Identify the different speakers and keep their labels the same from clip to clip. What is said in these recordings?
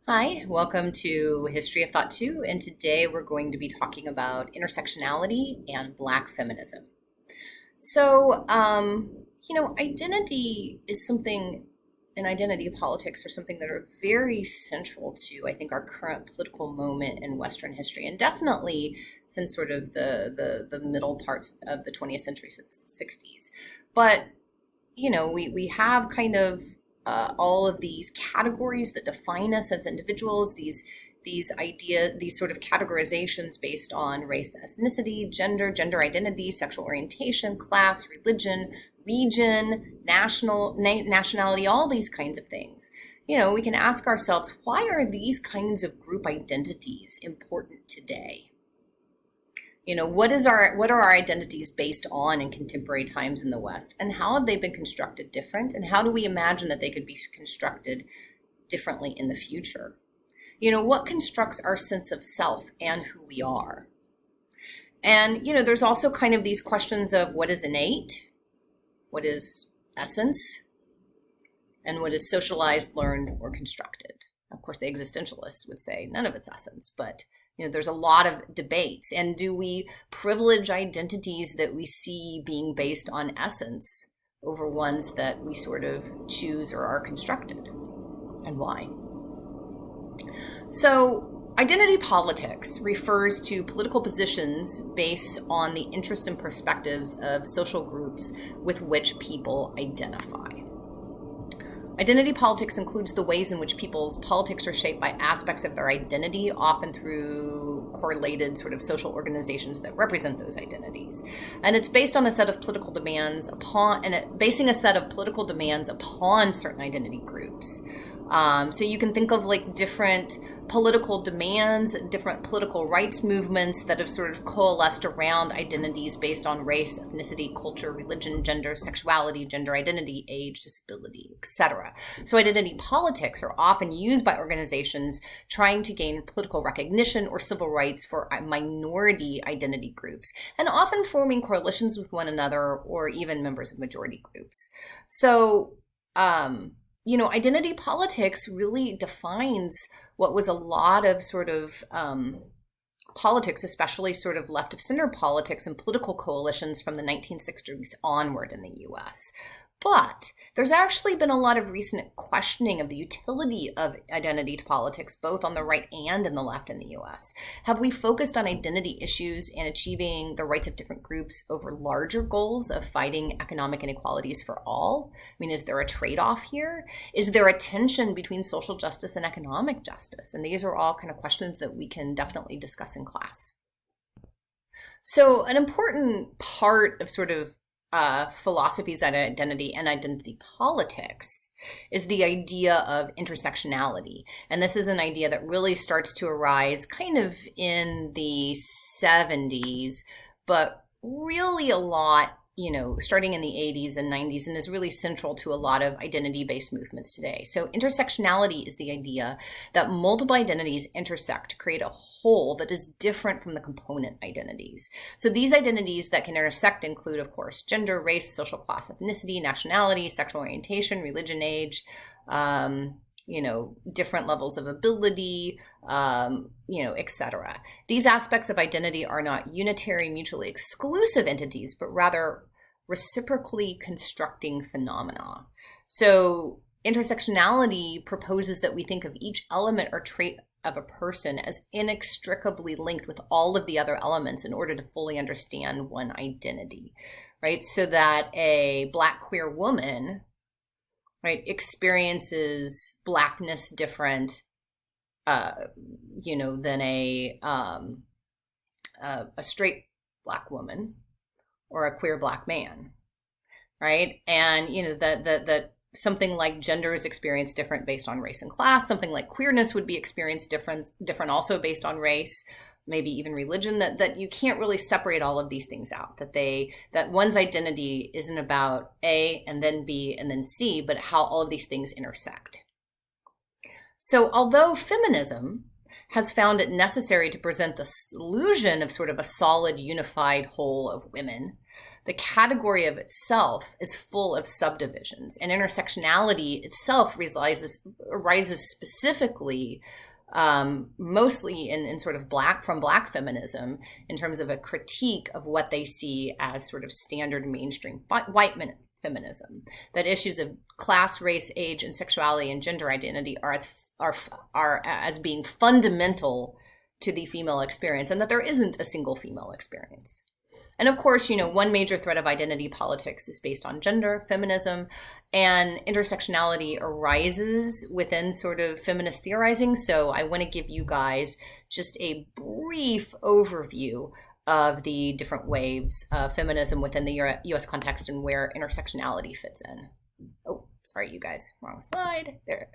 Speaker 1: Hi, welcome to History of Thought 2, and today we're going to be talking about intersectionality and Black feminism. Identity is something, and identity politics are something that are very central to, I think, our current political moment in Western history, and definitely since sort of the middle parts of the 20th century, since the 60s. But we have kind of all of these categories that define us as individuals, these sort of categorizations based on race, ethnicity, gender identity, sexual orientation, class, religion, region, nationality, all these kinds of things. We can ask ourselves, why are these kinds of group identities important today? What are our identities based on in contemporary times in the West, and how have they been constructed different, and how do we imagine that they could be constructed differently in the future? What constructs our sense of self and who we are? And there's also kind of these questions of what is innate, what is essence, and what is socialized, learned, or constructed. Of course, the existentialists would say none of it's essence, but there's a lot of debates. And do we privilege identities that we see being based on essence over ones that we sort of choose or are constructed? And why? So, identity politics refers to political positions based on the interests and perspectives of social groups with which people identify. Identity politics includes the ways in which people's politics are shaped by aspects of their identity, often through correlated sort of social organizations that represent those identities. And it's based on a set of political demands basing a set of political demands upon certain identity groups. So you can think of like different political demands, different political rights movements that have sort of coalesced around identities based on race, ethnicity, culture, religion, gender, sexuality, gender identity, age, disability, etc. So identity politics are often used by organizations trying to gain political recognition or civil rights for minority identity groups, and often forming coalitions with one another or even members of majority groups. So, identity politics really defines what was a lot of sort of politics, especially sort of left of center politics and political coalitions from the 1960s onward in the US. But there's actually been a lot of recent questioning of the utility of identity politics, both on the right and in the left in the US. Have we focused on identity issues and achieving the rights of different groups over larger goals of fighting economic inequalities for all? I mean, is there a trade-off here? Is there a tension between social justice and economic justice? And these are all kind of questions that we can definitely discuss in class. So an important part of sort of philosophies on identity and identity politics is the idea of intersectionality. And this is an idea that really starts to arise kind of in the 70s, but really a lot, starting in the 80s and 90s, and is really central to a lot of identity-based movements today. So intersectionality is the idea that multiple identities intersect to create a whole that is different from the component identities. So these identities that can intersect include, of course, gender, race, social class, ethnicity, nationality, sexual orientation, religion, age, different levels of ability, etc. These aspects of identity are not unitary, mutually exclusive entities, but rather reciprocally constructing phenomena. So intersectionality proposes that we think of each element or trait of a person as inextricably linked with all of the other elements in order to fully understand one identity, right? So that a Black queer woman, right, experiences Blackness different, than a straight Black woman or a queer Black man, right? And that something like gender is experienced different based on race and class. Something like queerness would be experienced different also based on race, maybe even religion. That you can't really separate all of these things out. That one's identity isn't about A and then B and then C, but how all of these things intersect. So although feminism has found it necessary to present the illusion of sort of a solid, unified whole of women, the category of itself is full of subdivisions, and intersectionality itself arises specifically mostly in sort of from Black feminism in terms of a critique of what they see as sort of standard mainstream white feminism, that issues of class, race, age, and sexuality and gender identity are as being fundamental to the female experience, and that there isn't a single female experience. And of course, one major thread of identity politics is based on gender, feminism, and intersectionality arises within sort of feminist theorizing. So I want to give you guys just a brief overview of the different waves of feminism within the US context and where intersectionality fits in. Oh, sorry, you guys, wrong slide. There.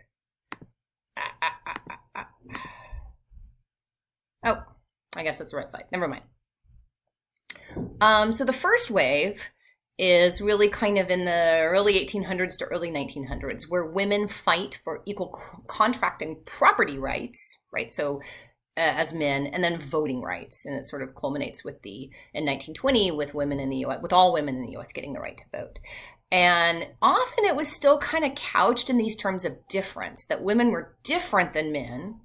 Speaker 1: Oh, I guess that's the right slide. Never mind. So the first wave is really kind of in the early 1800s to early 1900s, where women fight for equal contract and property rights, right? So as men, and then voting rights, and it sort of culminates in 1920 with women in the U.S., with all women in the U.S. getting the right to vote. And often it was still kind of couched in these terms of difference, that women were different than men,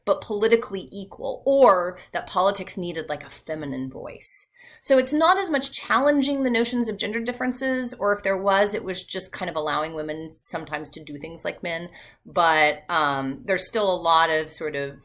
Speaker 1: but politically equal, or that politics needed like a feminine voice. So it's not as much challenging the notions of gender differences, or if there was, it was just kind of allowing women sometimes to do things like men. But there's still a lot of sort of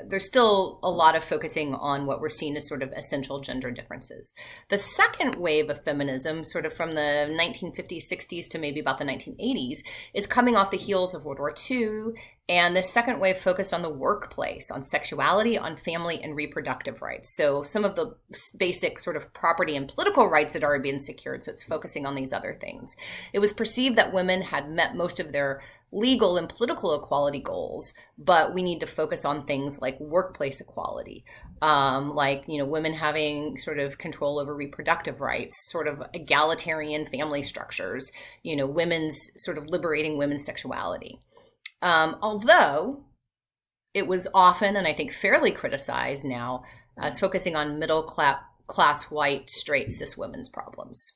Speaker 1: there's still a lot of focusing on what we're seeing as sort of essential gender differences. The second wave of feminism, sort of from the 1950s, 60s to maybe about the 1980s, is coming off the heels of World War II. And the second wave focused on the workplace, on sexuality, on family and reproductive rights. So some of the basic sort of property and political rights had already been secured, so it's focusing on these other things. It was perceived that women had met most of their legal and political equality goals, but we need to focus on things like workplace equality, like, women having sort of control over reproductive rights, sort of egalitarian family structures, women's sort of liberating women's sexuality. Although it was often, and I think fairly criticized now, as focusing on middle class white straight cis women's problems.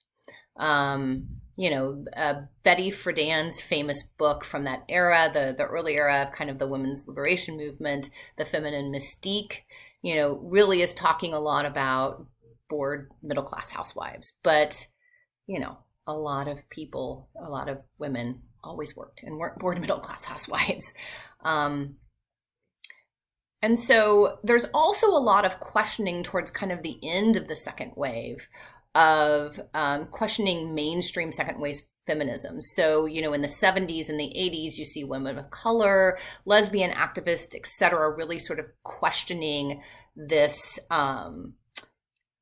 Speaker 1: Betty Friedan's famous book from that era, the early era of kind of the women's liberation movement, The Feminine Mystique, really is talking a lot about bored middle class housewives. But, a lot of women always worked and weren't bored middle class housewives. And so there's also a lot of questioning towards kind of the end of the second wave of questioning mainstream second wave feminism. So, in the 70s and the 80s, you see women of color, lesbian activists, etc., really sort of questioning this,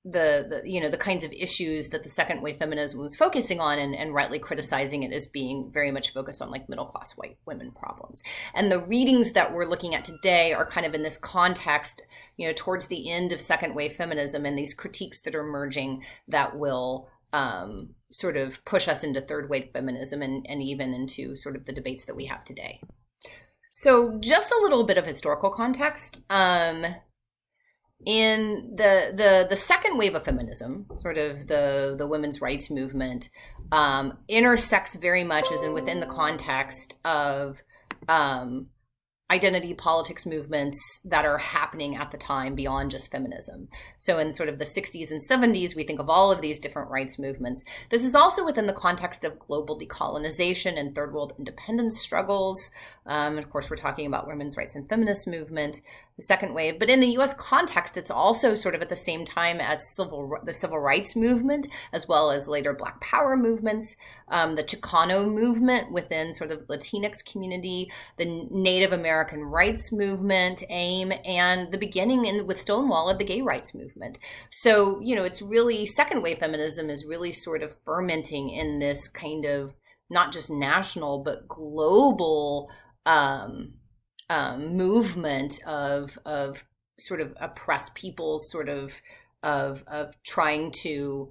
Speaker 1: the kinds of issues that the second wave feminism was focusing on, and rightly criticizing it as being very much focused on like middle class white women problems. And the readings that we're looking at today are kind of in this context, towards the end of second wave feminism, and these critiques that are emerging that will sort of push us into third wave feminism and even into sort of the debates that we have today. So just a little bit of historical context. In the second wave of feminism, sort of the women's rights movement, intersects very much as in within the context of identity politics movements that are happening at the time beyond just feminism. So in sort of the 60s and 70s, we think of all of these different rights movements. This is also within the context of global decolonization and third world independence struggles. And of course, we're talking about women's rights and feminist movement, the second wave. But in the US context, it's also sort of at the same time as the civil rights movement, as well as later Black Power movements, the Chicano movement within sort of the Latinx community, the Native American rights movement, AIM, and the beginning with Stonewall of the gay rights movement. So, it's really, second wave feminism is really sort of fermenting in this kind of not just national, but global movement of sort of oppressed peoples, sort of trying to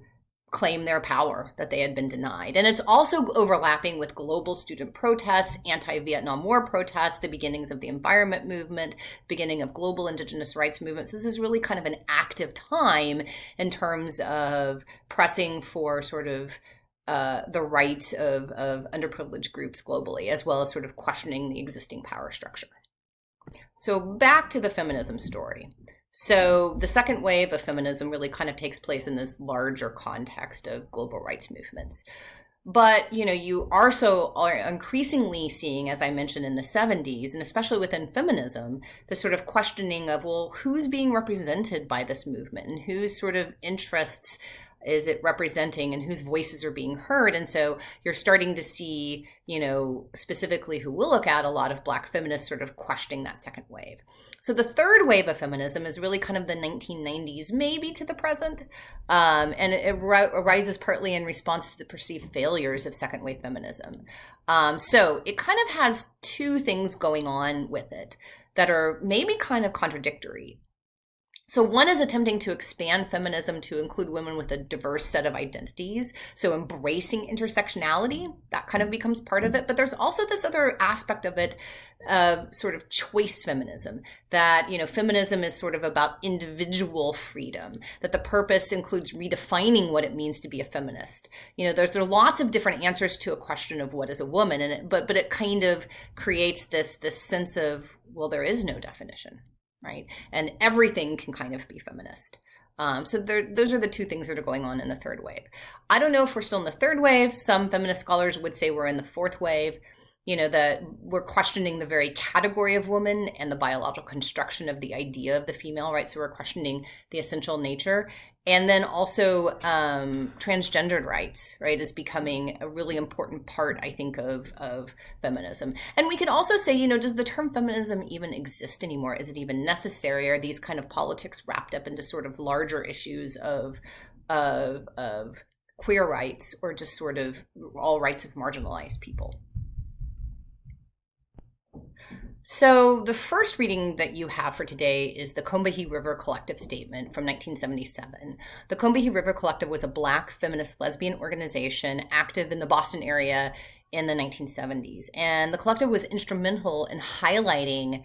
Speaker 1: claim their power that they had been denied. And it's also overlapping with global student protests, anti-Vietnam War protests, the beginnings of the environment movement, beginning of global indigenous rights movements. This is really kind of an active time in terms of pressing for sort of the rights of underprivileged groups globally, as well as sort of questioning the existing power structure. So back to the feminism story. So the second wave of feminism really kind of takes place in this larger context of global rights movements. But, you also are increasingly seeing, as I mentioned in the 70s, and especially within feminism, the sort of questioning of, well, who's being represented by this movement and whose sort of interests is it representing and whose voices are being heard? And so you're starting to see, specifically who we'll look at, a lot of Black feminists sort of questioning that second wave. So the third wave of feminism is really kind of the 1990s, maybe to the present. And it arises partly in response to the perceived failures of second wave feminism. So it kind of has two things going on with it that are maybe kind of contradictory. So one is attempting to expand feminism to include women with a diverse set of identities. So embracing intersectionality, that kind of becomes part of it. But there's also this other aspect of it, of sort of choice feminism, that, feminism is sort of about individual freedom, that the purpose includes redefining what it means to be a feminist. There are lots of different answers to a question of what is a woman, and but it kind of creates this sense of, well, there is no definition. Right? And everything can kind of be feminist. So those are the two things that are going on in the third wave. I don't know if we're still in the third wave. Some feminist scholars would say we're in the fourth wave. That we're questioning the very category of woman and the biological construction of the idea of the female, right? So we're questioning the essential nature. And then also transgendered rights, right, is becoming a really important part, I think, of feminism. And we could also say, does the term feminism even exist anymore? Is it even necessary? Are these kind of politics wrapped up into sort of larger issues of queer rights, or just sort of all rights of marginalized people? So the first reading that you have for today is the Combahee River Collective Statement from 1977. The Combahee River Collective was a Black feminist lesbian organization active in the Boston area in the 1970s. And the collective was instrumental in highlighting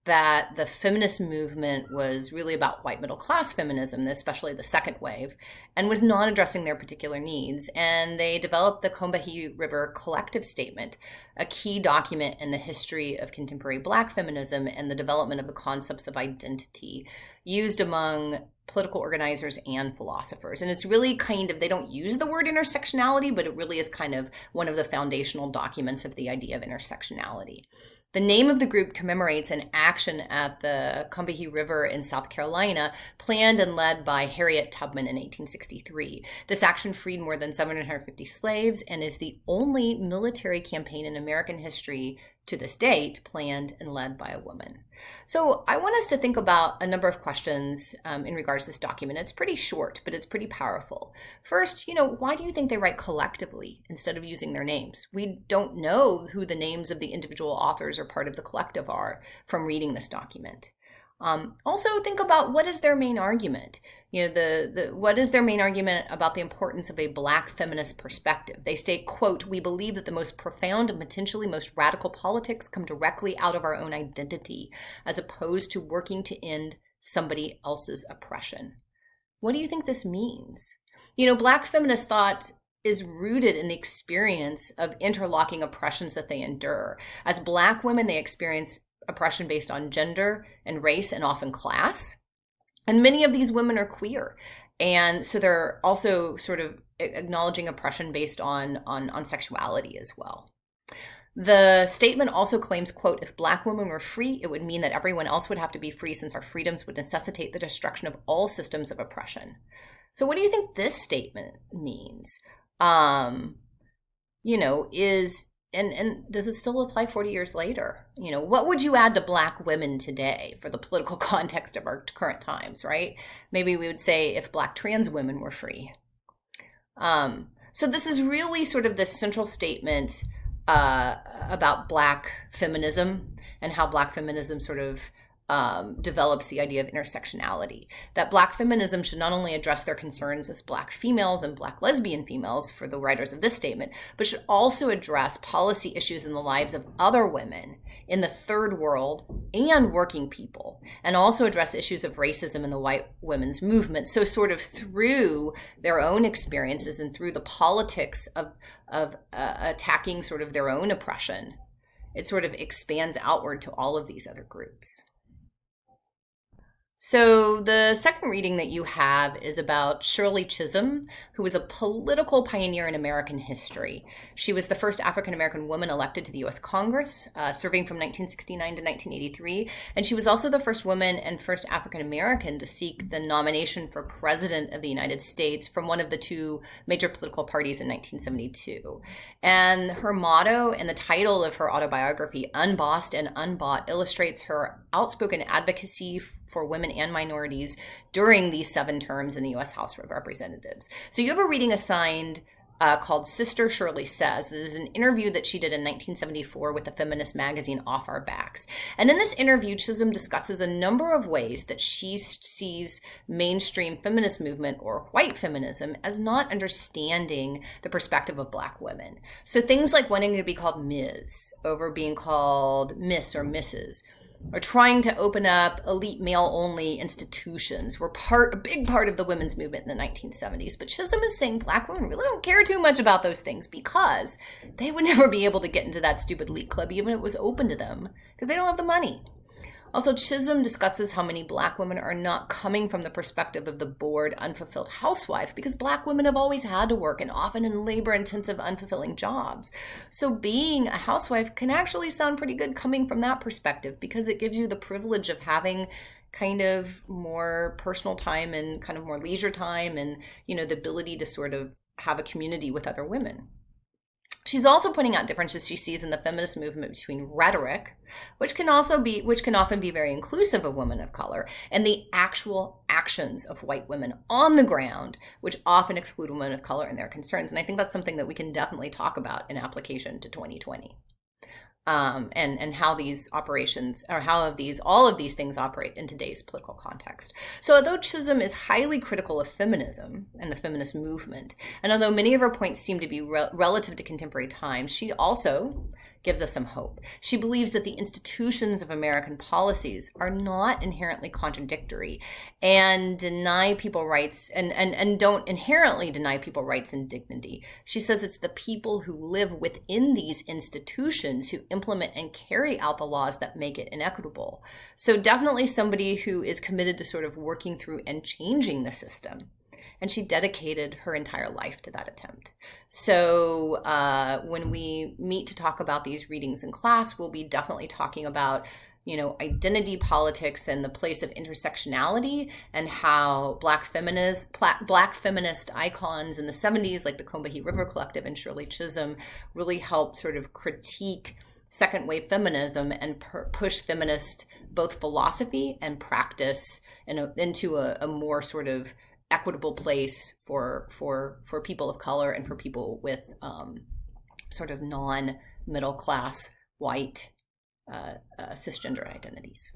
Speaker 1: that the feminist movement was really about white middle class feminism, especially the second wave, and was not addressing their particular needs. And they developed the Combahee River Collective Statement, a key document in the history of contemporary Black feminism and the development of the concepts of identity used among political organizers and philosophers. And it's really kind of, they don't use the word intersectionality, but it really is kind of one of the foundational documents of the idea of intersectionality. The name of the group commemorates an action at the Combahee River in South Carolina, planned and led by Harriet Tubman in 1863. This action freed more than 750 slaves and is the only military campaign in American history to this date planned and led by a woman. So I want us to think about a number of questions in regards to this document. It's pretty short, but it's pretty powerful. First, why do you think they write collectively instead of using their names? We don't know who the names of the individual authors or part of the collective are from reading this document. Also think about, what is their main argument? What is their main argument about the importance of a Black feminist perspective? They state, quote, "We believe that the most profound and potentially most radical politics come directly out of our own identity, as opposed to working to end somebody else's oppression." What do you think this means? Black feminist thought is rooted in the experience of interlocking oppressions that they endure. As Black women, they experience oppression based on gender and race and often class. And many of these women are queer. And so they're also sort of acknowledging oppression based on sexuality as well. The statement also claims, quote, "If Black women were free, it would mean that everyone else would have to be free, since our freedoms would necessitate the destruction of all systems of oppression." So what do you think this statement means? And does it still apply 40 years later? What would you add to Black women today for the political context of our current times, right? Maybe we would say, if Black trans women were free. So this is really sort of the central statement about Black feminism and how Black feminism sort of develops the idea of intersectionality, that Black feminism should not only address their concerns as Black females and Black lesbian females, for the writers of this statement, but should also address policy issues in the lives of other women in the third world and working people, and also address issues of racism in the white women's movement. So sort of through their own experiences and through the politics of attacking sort of their own oppression, it sort of expands outward to all of these other groups. So the second reading that you have is about Shirley Chisholm, who was a political pioneer in American history. She was the first African-American woman elected to the U.S. Congress, serving from 1969 to 1983. And she was also the first woman and first African-American to seek the nomination for President of the United States from one of the two major political parties in 1972. And her motto and the title of her autobiography, Unbossed and Unbought, illustrates her outspoken advocacy for women and minorities during these 7 terms in the U.S. House of Representatives. So you have a reading assigned called Sister Shirley Says. This is an interview that she did in 1974 with the feminist magazine Off Our Backs. And in this interview, Chisholm discusses a number of ways that she sees mainstream feminist movement or white feminism as not understanding the perspective of Black women. So things like wanting to be called Ms. over being called Miss or Mrs., or trying to open up elite male-only institutions were a big part of the women's movement in the 1970s. But Chisholm is saying Black women really don't care too much about those things because they would never be able to get into that stupid elite club even if it was open to them because they don't have the money. Also, Chisholm discusses how many Black women are not coming from the perspective of the bored, unfulfilled housewife because Black women have always had to work and often in labor-intensive, unfulfilling jobs. So being a housewife can actually sound pretty good coming from that perspective because it gives you the privilege of having kind of more personal time and kind of more leisure time and, the ability to sort of have a community with other women. She's also pointing out differences she sees in the feminist movement between rhetoric, which can often be very inclusive of women of color, and the actual actions of white women on the ground, which often exclude women of color and their concerns. And I think that's something that we can definitely talk about in application to 2020. And how these operations, or all of these things operate in today's political context. So although Chisholm is highly critical of feminism and the feminist movement, and although many of her points seem to be relative to contemporary times, she also gives us some hope. She believes that the institutions of American policies are not inherently contradictory and deny people rights and don't inherently deny people rights and dignity. She says it's the people who live within these institutions who implement and carry out the laws that make it inequitable. So definitely somebody who is committed to sort of working through and changing the system. And she dedicated her entire life to that attempt. So when we meet to talk about these readings in class, we'll be definitely talking about, identity politics and the place of intersectionality and how Black feminist icons in the 70s, like the Combahee River Collective and Shirley Chisholm, really helped sort of critique second wave feminism and push feminist both philosophy and practice into a more sort of equitable place for people of color and for people with sort of non-middle class white cisgender identities.